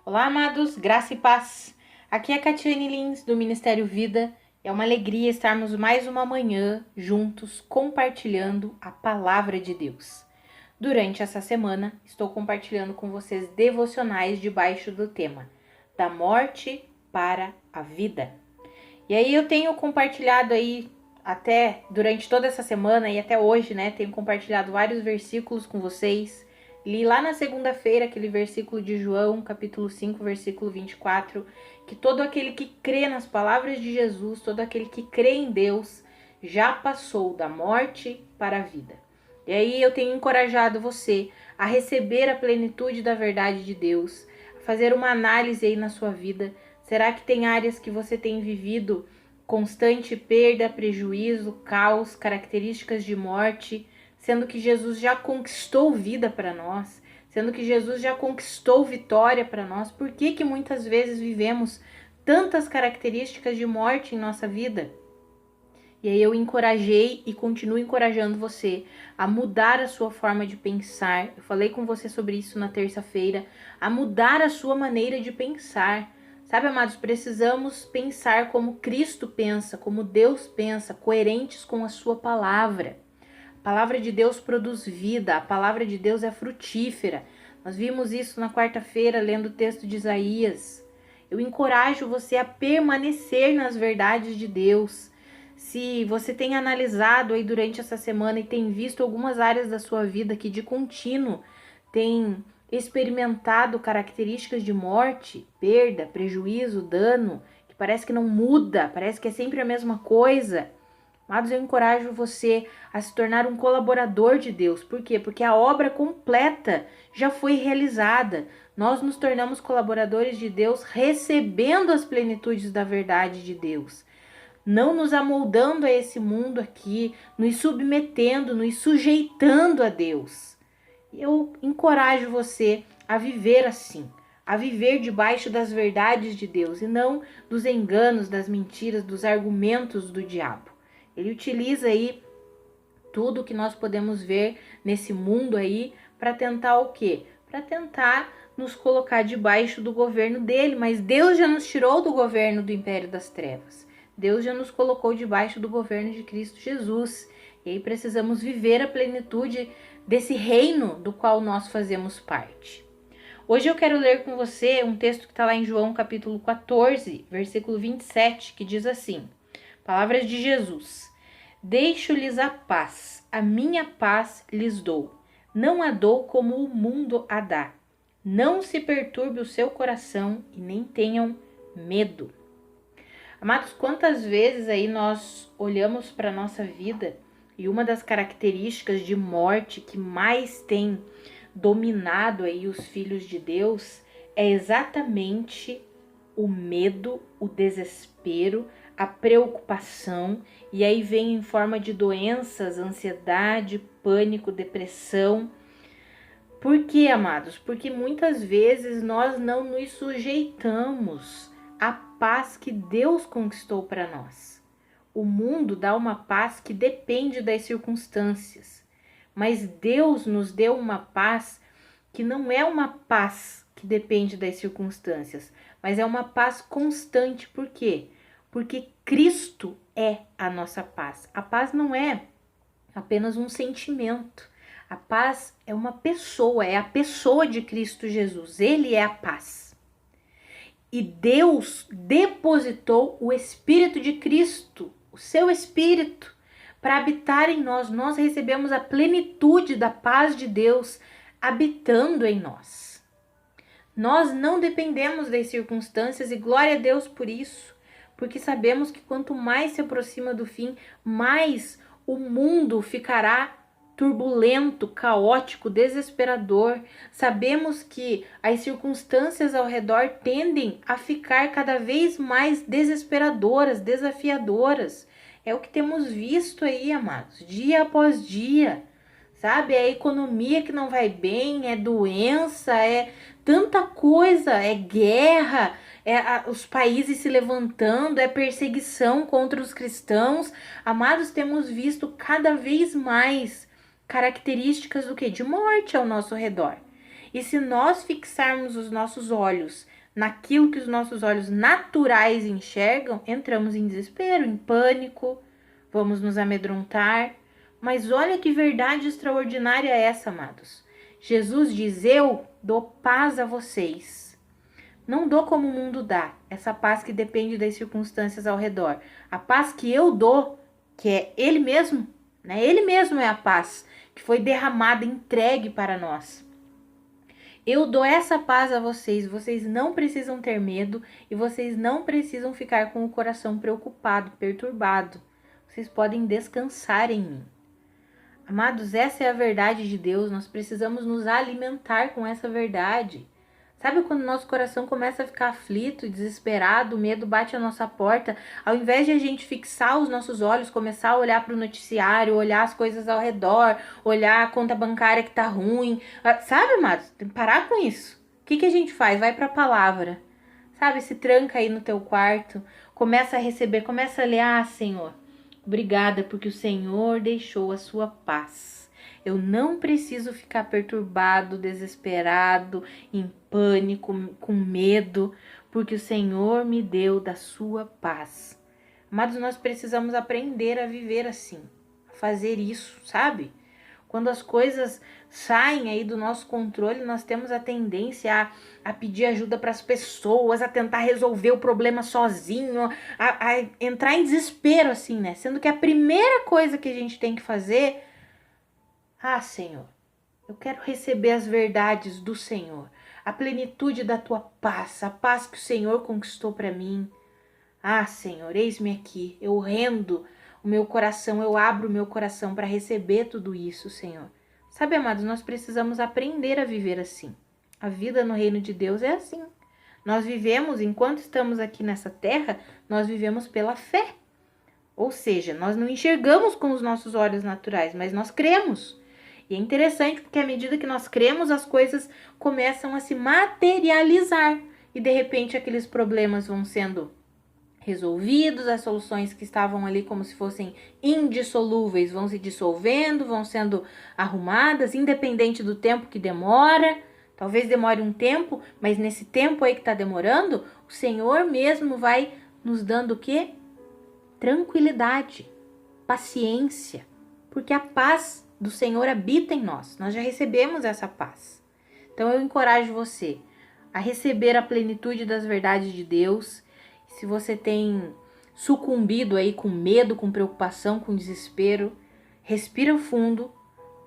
Olá, amados, graça e paz. Aqui é a Catiane Lins, do Ministério Vida. É uma alegria estarmos mais uma manhã juntos compartilhando a palavra de Deus. Durante essa semana, estou compartilhando com vocês devocionais debaixo do tema da morte para a vida. E aí eu tenho compartilhado aí até durante toda essa semana e até hoje, tenho compartilhado vários versículos com vocês. Li lá na segunda-feira aquele versículo de João, capítulo 5, versículo 24, que todo aquele que crê nas palavras de Jesus, todo aquele que crê em Deus, já passou da morte para a vida. E aí eu tenho encorajado você a receber a plenitude da verdade de Deus, a fazer uma análise aí na sua vida. Será que tem áreas que você tem vivido constante perda, prejuízo, caos, características de morte, sendo que Jesus já conquistou vida para nós, sendo que Jesus já conquistou vitória para nós? Por que muitas vezes vivemos tantas características de morte em nossa vida? E aí eu encorajei e continuo encorajando você a mudar a sua forma de pensar. Eu falei com você sobre isso na terça-feira, a mudar a sua maneira de pensar. Sabe, amados, precisamos pensar como Cristo pensa, como Deus pensa, coerentes com a sua palavra. A palavra de Deus produz vida, a palavra de Deus é frutífera. Nós vimos isso na quarta-feira, lendo o texto de Isaías. Eu encorajo você a permanecer nas verdades de Deus. Se você tem analisado aí durante essa semana e tem visto algumas áreas da sua vida que de contínuo tem experimentado características de morte, perda, prejuízo, dano, que parece que não muda, parece que é sempre a mesma coisa, amados, eu encorajo você a se tornar um colaborador de Deus. Por quê? Porque a obra completa já foi realizada. Nós nos tornamos colaboradores de Deus recebendo as plenitudes da verdade de Deus. Não nos amoldando a esse mundo aqui, nos submetendo, nos sujeitando a Deus. Eu encorajo você a viver assim, a viver debaixo das verdades de Deus e não dos enganos, das mentiras, dos argumentos do diabo. Ele utiliza aí tudo que nós podemos ver nesse mundo aí para tentar o quê? Para tentar nos colocar debaixo do governo dele, mas Deus já nos tirou do governo do império das trevas. Deus já nos colocou debaixo do governo de Cristo Jesus. E aí precisamos viver a plenitude desse reino do qual nós fazemos parte. Hoje eu quero ler com você um texto que está lá em João capítulo 14, versículo 27, que diz assim: palavras de Jesus: deixo-lhes a paz, a minha paz lhes dou. Não a dou como o mundo a dá. Não se perturbe o seu coração e nem tenham medo. Amados, quantas vezes aí nós olhamos para a nossa vida e uma das características de morte que mais tem dominado aí os filhos de Deus é exatamente o medo, o desespero, a preocupação, e aí vem em forma de doenças, ansiedade, pânico, depressão. Por quê, amados? Porque muitas vezes nós não nos sujeitamos à paz que Deus conquistou para nós. O mundo dá uma paz que depende das circunstâncias, mas Deus nos deu uma paz que não é uma paz que depende das circunstâncias, mas é uma paz constante. Por quê? Porque Cristo é a nossa paz. A paz não é apenas um sentimento. A paz é uma pessoa, é a pessoa de Cristo Jesus. Ele é a paz. E Deus depositou o Espírito de Cristo, o seu Espírito, para habitar em nós. Nós recebemos a plenitude da paz de Deus habitando em nós. Nós não dependemos das circunstâncias e glória a Deus por isso, porque sabemos que quanto mais se aproxima do fim, mais o mundo ficará turbulento, caótico, desesperador. Sabemos que as circunstâncias ao redor tendem a ficar cada vez mais desesperadoras, desafiadoras. É o que temos visto aí, amados, dia após dia. Sabe, é a economia que não vai bem, é doença, é tanta coisa, é guerra, os países se levantando, é perseguição contra os cristãos. Amados, temos visto cada vez mais características do que? De morte ao nosso redor. E se nós fixarmos os nossos olhos naquilo que os nossos olhos naturais enxergam, entramos em desespero, em pânico, vamos nos amedrontar. Mas olha que verdade extraordinária é essa, amados. Jesus diz: eu dou paz a vocês. Não dou como o mundo dá, essa paz que depende das circunstâncias ao redor. A paz que eu dou, que é Ele mesmo, né? Ele mesmo é a paz que foi derramada, entregue para nós. Eu dou essa paz a vocês, vocês não precisam ter medo e vocês não precisam ficar com o coração preocupado, perturbado. Vocês podem descansar em mim. Amados, essa é a verdade de Deus, nós precisamos nos alimentar com essa verdade. Sabe quando nosso coração começa a ficar aflito, desesperado, o medo bate a nossa porta, ao invés de a gente fixar os nossos olhos, começar a olhar para o noticiário, olhar as coisas ao redor, olhar a conta bancária que tá ruim, sabe, amados? Tem que parar com isso. O que a gente faz? Vai para a palavra, sabe? Se tranca aí no teu quarto, começa a receber, começa a ler: Senhor, obrigada porque o Senhor deixou a sua paz. Eu não preciso ficar perturbado, desesperado, em pânico, com medo, porque o Senhor me deu da sua paz. Amados, nós precisamos aprender a viver assim, a fazer isso, sabe? Quando as coisas saem aí do nosso controle, nós temos a tendência a pedir ajuda para as pessoas, a tentar resolver o problema sozinho, a entrar em desespero assim, né? Sendo que a primeira coisa que a gente tem que fazer: Senhor, eu quero receber as verdades do Senhor, a plenitude da tua paz, a paz que o Senhor conquistou para mim. Senhor, eis-me aqui, eu rendo o meu coração, eu abro o meu coração para receber tudo isso, Senhor. Sabe, amados, nós precisamos aprender a viver assim. A vida no reino de Deus é assim. Nós vivemos, enquanto estamos aqui nessa terra, nós vivemos pela fé. Ou seja, nós não enxergamos com os nossos olhos naturais, mas nós cremos. E é interessante porque à medida que nós cremos, as coisas começam a se materializar. E de repente aqueles problemas vão sendo resolvidos, as soluções que estavam ali como se fossem indissolúveis vão se dissolvendo, vão sendo arrumadas, independente do tempo que demora. Talvez demore um tempo, mas nesse tempo aí que está demorando, o Senhor mesmo vai nos dando o quê? Tranquilidade, paciência, porque a paz do Senhor habita em nós. Nós já recebemos essa paz. Então eu encorajo você a receber a plenitude das verdades de Deus. Se você tem sucumbido aí com medo, com preocupação, com desespero, respira fundo,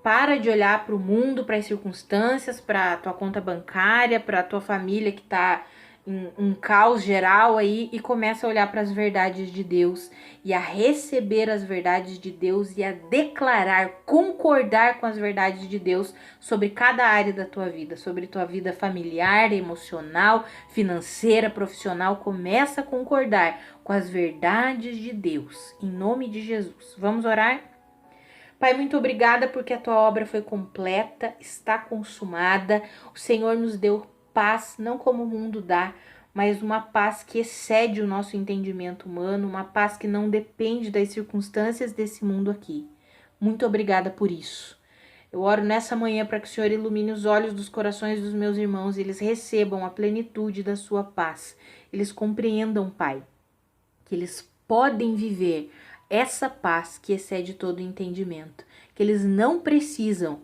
para de olhar para o mundo, para as circunstâncias, para a tua conta bancária, para a tua família que está em um caos geral aí, e começa a olhar para as verdades de Deus e a receber as verdades de Deus e a declarar, concordar com as verdades de Deus sobre cada área da tua vida, sobre tua vida familiar, emocional, financeira, profissional. Começa a concordar com as verdades de Deus, em nome de Jesus. Vamos orar? Pai, muito obrigada porque a tua obra foi completa, está consumada. O Senhor nos deu paz, não como o mundo dá, mas uma paz que excede o nosso entendimento humano, uma paz que não depende das circunstâncias desse mundo aqui. Muito obrigada por isso. Eu oro nessa manhã para que o Senhor ilumine os olhos dos corações dos meus irmãos e eles recebam a plenitude da sua paz. Eles compreendam, Pai, que eles podem viver essa paz que excede todo o entendimento, que eles não precisam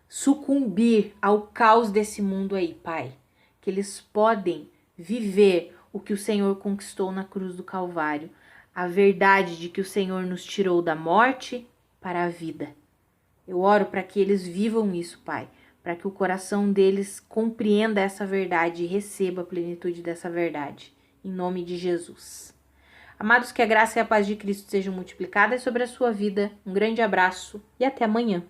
sucumbir ao caos desse mundo aí, Pai, que eles podem viver o que o Senhor conquistou na cruz do Calvário, a verdade de que o Senhor nos tirou da morte para a vida. Eu oro para que eles vivam isso, Pai, para que o coração deles compreenda essa verdade e receba a plenitude dessa verdade, em nome de Jesus. Amados, que a graça e a paz de Cristo sejam multiplicadas sobre a sua vida. Um grande abraço e até amanhã.